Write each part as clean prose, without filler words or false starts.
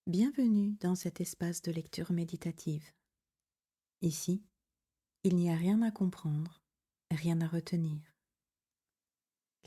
Bienvenue dans cet espace de lecture méditative. Ici, il n'y a rien à comprendre, rien à retenir.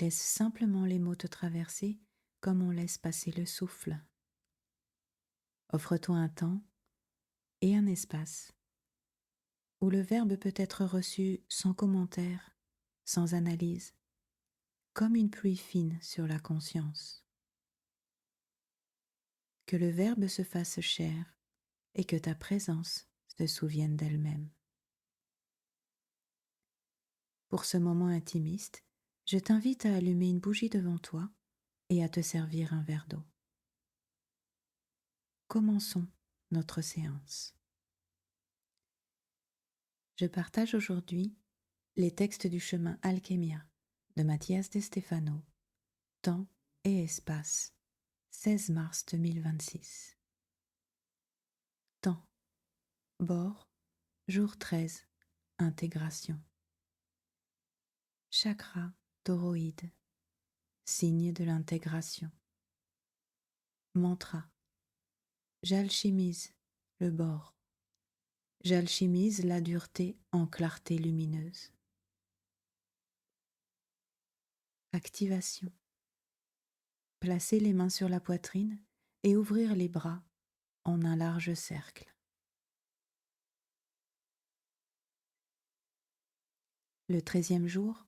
Laisse simplement les mots te traverser comme on laisse passer le souffle. Offre-toi un temps et un espace où le verbe peut être reçu sans commentaire, sans analyse, comme une pluie fine sur la conscience. Que le verbe se fasse chair et que ta présence se souvienne d'elle-même. Pour ce moment intimiste, je t'invite à allumer une bougie devant toi et à te servir un verre d'eau. Commençons notre séance. Je partage aujourd'hui les textes du chemin Alchemia de Mathias de Stefano, Temps et espace, 16 mars 2026. Temps, bord, jour 13, intégration. Chakra toroïde, signe de l'intégration. Mantra, j'alchimise le bord. J'alchimise la dureté en clarté lumineuse. Activation. Placer les mains sur la poitrine et ouvrir les bras en un large cercle. Le 13e jour,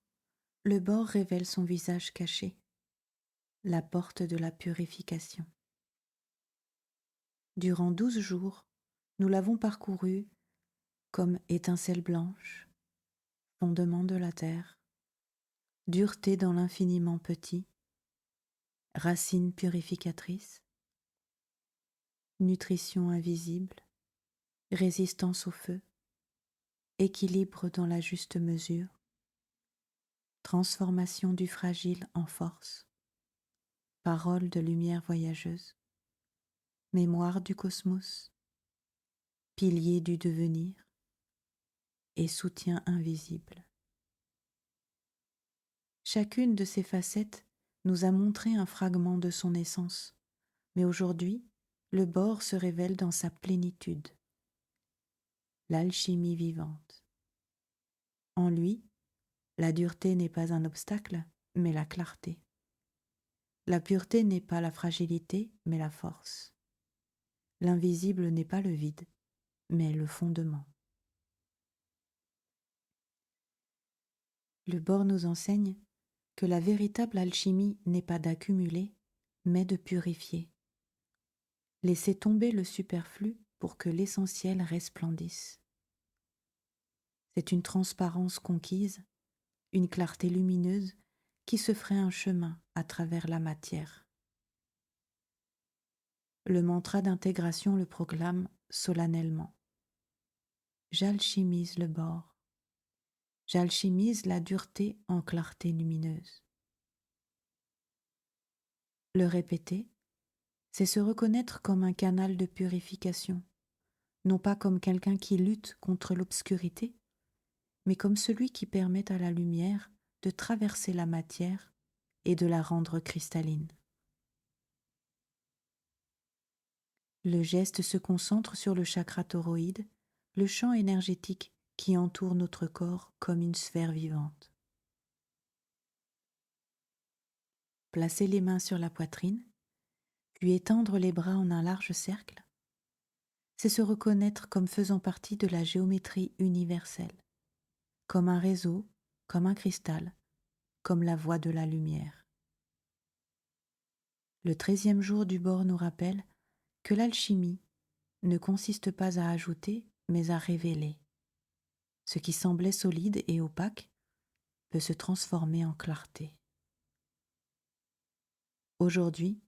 le bord révèle son visage caché, la porte de la purification. Durant 12 jours, nous l'avons parcouru comme étincelle blanche, fondement de la terre, dureté dans l'infiniment petit, racine purificatrice, nutrition invisible, résistance au feu, équilibre dans la juste mesure, transformation du fragile en force, parole de lumière voyageuse, mémoire du cosmos, pilier du devenir et soutien invisible. Chacune de ces facettes nous a montré un fragment de son essence, mais aujourd'hui, le bord se révèle dans sa plénitude, l'alchimie vivante. En lui, la dureté n'est pas un obstacle, mais la clarté. La pureté n'est pas la fragilité, mais la force. L'invisible n'est pas le vide, mais le fondement. Le bord nous enseigne que la véritable alchimie n'est pas d'accumuler, mais de purifier. Laisser tomber le superflu pour que l'essentiel resplendisse. C'est une transparence conquise, une clarté lumineuse qui se ferait un chemin à travers la matière. Le mantra d'intégration le proclame solennellement. J'alchimise le bord. J'alchimise la dureté en clarté lumineuse. Le répéter, c'est se reconnaître comme un canal de purification, non pas comme quelqu'un qui lutte contre l'obscurité, mais comme celui qui permet à la lumière de traverser la matière et de la rendre cristalline. Le geste se concentre sur le chakra toroïde, le champ énergétique qui entoure notre corps comme une sphère vivante. Placer les mains sur la poitrine, puis étendre les bras en un large cercle, c'est se reconnaître comme faisant partie de la géométrie universelle, comme un réseau, comme un cristal, comme la voie de la lumière. Le 13e jour du bord nous rappelle que l'alchimie ne consiste pas à ajouter, mais à révéler. Ce qui semblait solide et opaque peut se transformer en clarté. Aujourd'hui,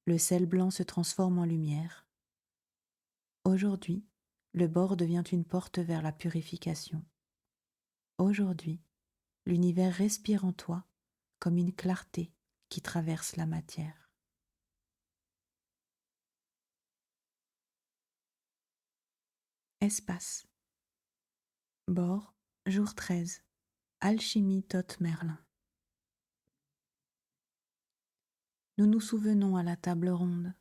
le sel blanc se transforme en lumière. Aujourd'hui, le bord devient une porte vers la purification. Aujourd'hui, l'univers respire en toi comme une clarté qui traverse la matière. Espace. Bord, jour 13. Alchimie Thoth Merlin. Nous nous souvenons à la table ronde.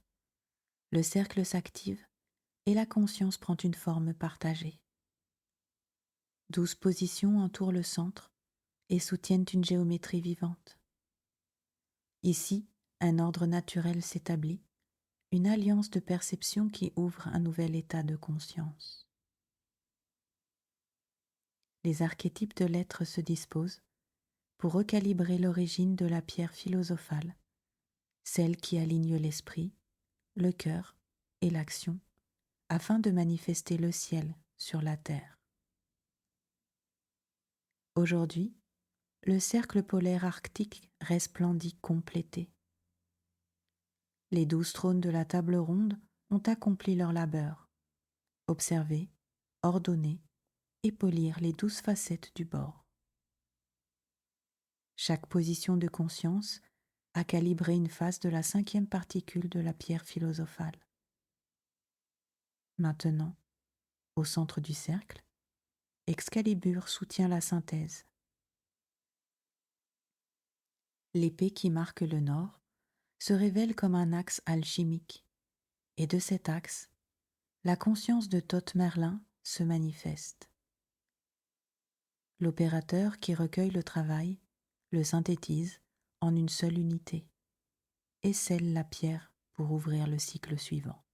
Le cercle s'active et la conscience prend une forme partagée. 12 positions entourent le centre et soutiennent une géométrie vivante. Ici, un ordre naturel s'établit, une alliance de perception qui ouvre un nouvel état de conscience. Les archétypes de l'être se disposent pour recalibrer l'origine de la pierre philosophale, celle qui aligne l'esprit, le cœur et l'action, afin de manifester le ciel sur la terre. Aujourd'hui, le cercle polaire arctique resplendit complété. Les 12 trônes de la table ronde ont accompli leur labeur, observer, ordonner et polir les 12 facettes du bord. Chaque position de conscience a calibré une face de la 5e particule de la pierre philosophale. Maintenant, au centre du cercle, Excalibur soutient la synthèse. L'épée qui marque le nord se révèle comme un axe alchimique, et de cet axe, la conscience de Thoth Merlin se manifeste. L'opérateur qui recueille le travail le synthétise en une seule unité et scelle la pierre pour ouvrir le cycle suivant.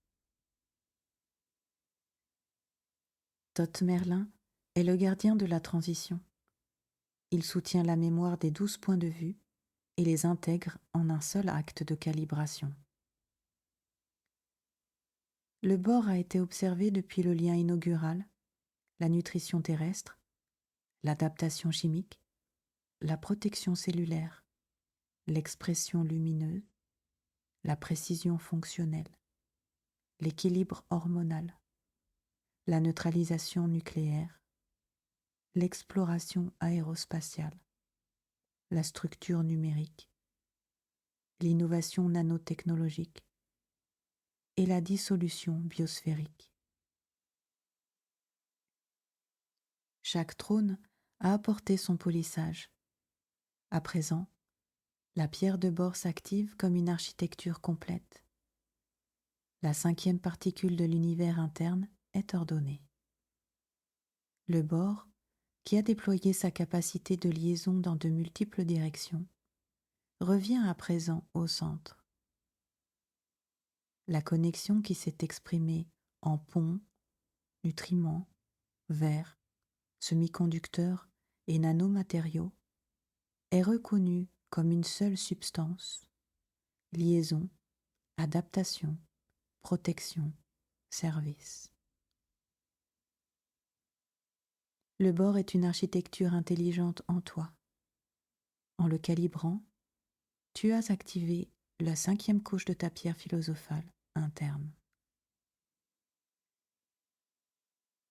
Thoth Merlin est le gardien de la transition. Il soutient la mémoire des 12 points de vue et les intègre en un seul acte de calibration. Le bord a été observé depuis le lien inaugural, la nutrition terrestre, l'adaptation chimique, la protection cellulaire, l'expression lumineuse, la précision fonctionnelle, l'équilibre hormonal, la neutralisation nucléaire, l'exploration aérospatiale, la structure numérique, l'innovation nanotechnologique et la dissolution biosphérique. Chaque trône a apporté son polissage. À présent, la pierre de bord s'active comme une architecture complète. La 5e particule de l'univers interne est ordonnée. Le bord, qui a déployé sa capacité de liaison dans de multiples directions, revient à présent au centre. La connexion qui s'est exprimée en pont, nutriments, verres, semi-conducteurs et nanomatériaux est reconnue comme une seule substance, liaison, adaptation, protection, service. Le bord est une architecture intelligente en toi. En le calibrant, tu as activé la 5e couche de ta pierre philosophale interne.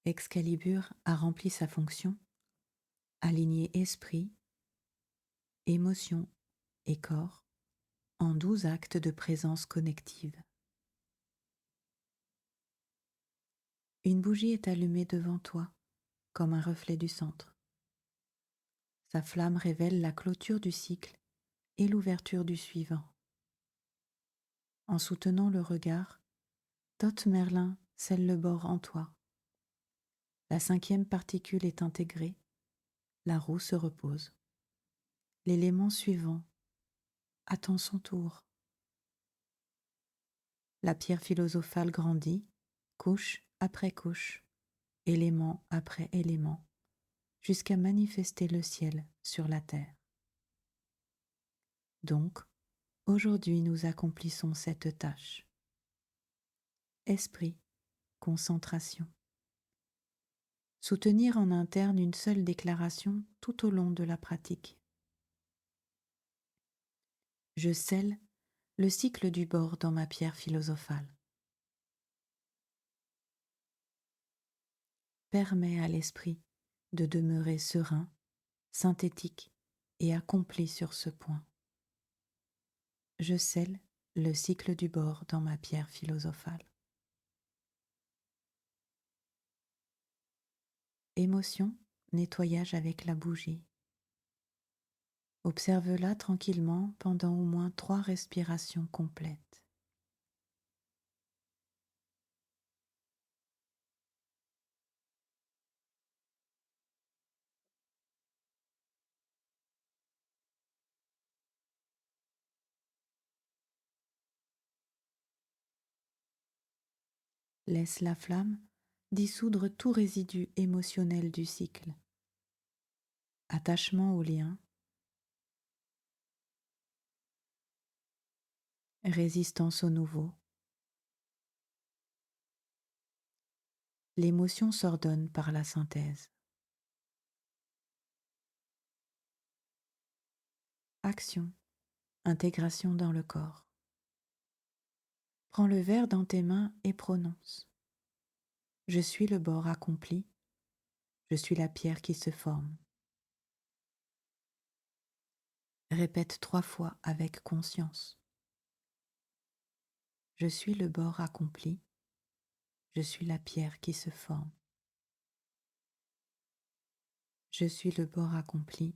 Excalibur a rempli sa fonction, aligné esprit, émotion et corps en 12 actes de présence connective. Une bougie est allumée devant toi, comme un reflet du centre. Sa flamme révèle la clôture du cycle et l'ouverture du suivant. En soutenant le regard, Thoth Merlin scelle le bord en toi. La 5e particule est intégrée, la roue se repose. L'élément suivant attend son tour. La pierre philosophale grandit, couche après couche, élément après élément, jusqu'à manifester le ciel sur la terre. Donc, aujourd'hui nous accomplissons cette tâche. Esprit, concentration. Soutenir en interne une seule déclaration tout au long de la pratique. Je scelle le cycle du bord dans ma pierre philosophale. Permets à l'esprit de demeurer serein, synthétique et accompli sur ce point. Je scelle le cycle du bord dans ma pierre philosophale. Émotion, nettoyage avec la bougie. Observe-la tranquillement pendant au moins 3 respirations complètes. Laisse la flamme dissoudre tout résidu émotionnel du cycle. Attachement au lien, résistance au nouveau. L'émotion s'ordonne par la synthèse. Action, intégration dans le corps. Prends le verre dans tes mains et prononce. Je suis le bord accompli, je suis la pierre qui se forme. Répète 3 fois avec conscience. Je suis le bord accompli, je suis la pierre qui se forme. Je suis le bord accompli,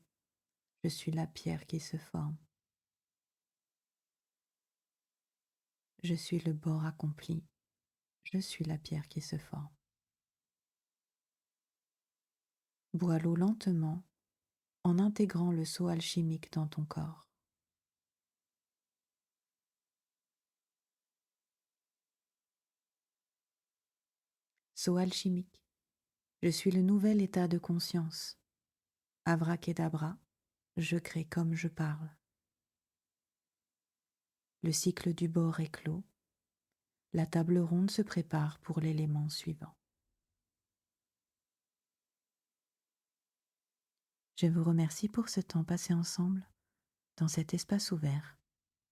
je suis la pierre qui se forme. Je suis le bord accompli, je suis la pierre qui se forme. Bois l'eau lentement en intégrant le sceau alchimique dans ton corps. Sceau alchimique, je suis le nouvel état de conscience. Abracadabra, je crée comme je parle. Le cycle du bord est clos. La table ronde se prépare pour l'élément suivant. Je vous remercie pour ce temps passé ensemble dans cet espace ouvert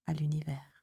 à l'univers.